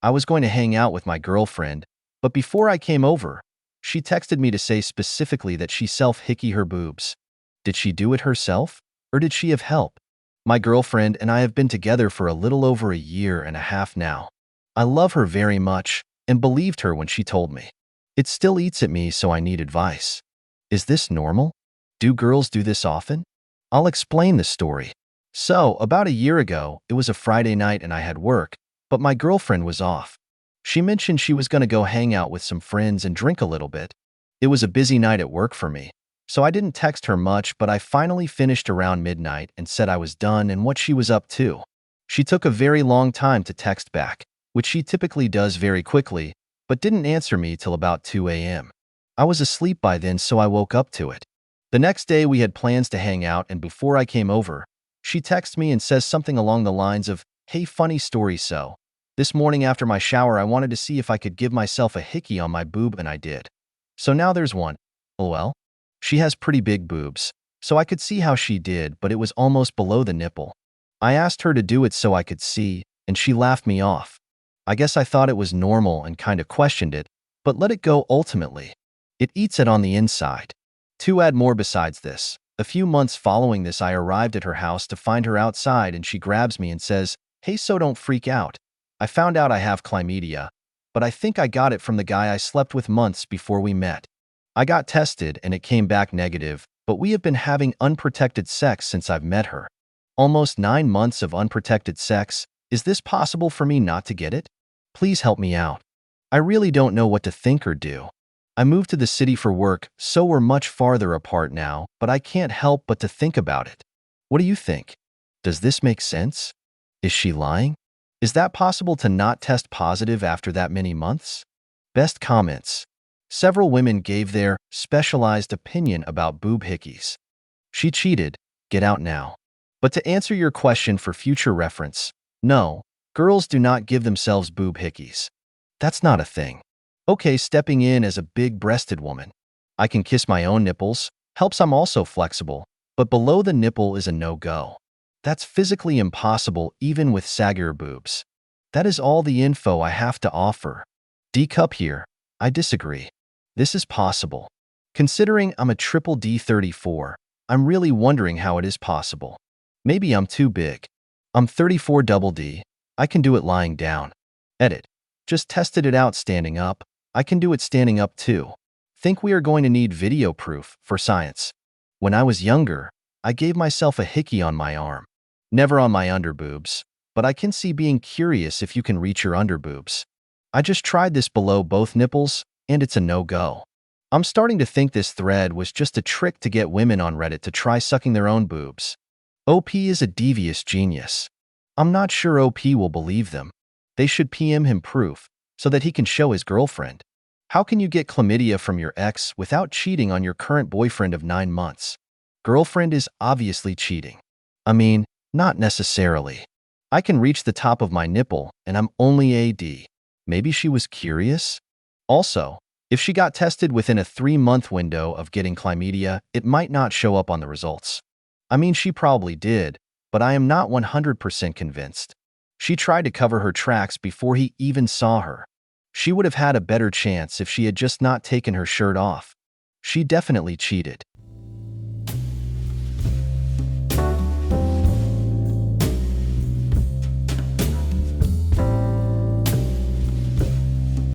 I was going to hang out with my girlfriend, but before I came over, she texted me to say specifically that she self-hickey her boobs. Did she do it herself, or did she have help? My girlfriend and I have been together for a little over a year and a half now. I love her very much and believed her when she told me. It still eats at me, so I need advice. Is this normal? Do girls do this often? I'll explain the story. So, about a year ago, it was a Friday night and I had work, but my girlfriend was off. She mentioned she was going to go hang out with some friends and drink a little bit. It was a busy night at work for me, so I didn't text her much, but I finally finished around midnight and said I was done and what she was up to. She took a very long time to text back, which she typically does very quickly, but didn't answer me till about 2 a.m. I was asleep by then, so I woke up to it. The next day we had plans to hang out, and before I came over, she texts me and says something along the lines of, "Hey, funny story, so this morning after my shower I wanted to see if I could give myself a hickey on my boob and I did. So now there's one. Well, she has pretty big boobs, so I could see how she did, but it was almost below the nipple. I asked her to do it so I could see, and she laughed me off. I guess I thought it was normal and kind of questioned it, but let it go ultimately. It eats it on the inside." To add more besides this, a few months following this I arrived at her house to find her outside and she grabs me and says, "Hey, so don't freak out. I found out I have chlamydia, but I think I got it from the guy I slept with months before we met. I got tested and it came back negative, but we have been having unprotected sex since I've met her. Almost 9 months of unprotected sex. Is this possible for me not to get it? Please help me out. I really don't know what to think or do. I moved to the city for work, so we're much farther apart now, but I can't help but to think about it. What do you think? Does this make sense? Is she lying? Is that possible to not test positive after that many months?" Best comments. Several women gave their specialized opinion about boob hickeys. She cheated. Get out now. But to answer your question for future reference, no, girls do not give themselves boob hickeys. That's not a thing. Okay, stepping in as a big-breasted woman. I can kiss my own nipples, helps I'm also flexible, but below the nipple is a no-go. That's physically impossible even with saggier boobs. That is all the info I have to offer. D-cup here. I disagree. This is possible. Considering I'm a triple D34, I'm really wondering how it is possible. Maybe I'm too big. I'm 34 double D. I can do it lying down. Edit. Just tested it out standing up. I can do it standing up too. Think we are going to need video proof for science. When I was younger, I gave myself a hickey on my arm. Never on my underboobs, but I can see being curious if you can reach your underboobs. I just tried this below both nipples, and it's a no-go. I'm starting to think this thread was just a trick to get women on Reddit to try sucking their own boobs. OP is a devious genius. I'm not sure OP will believe them. They should PM him proof, so that he can show his girlfriend. How can you get chlamydia from your ex without cheating on your current boyfriend of 9 months? Girlfriend is obviously cheating. I mean, not necessarily. I can reach the top of my nipple, and I'm only AD. Maybe she was curious? Also, if she got tested within a 3-month window of getting chlamydia, it might not show up on the results. I mean, she probably did, but I am not 100% convinced. She tried to cover her tracks before he even saw her. She would have had a better chance if she had just not taken her shirt off. She definitely cheated.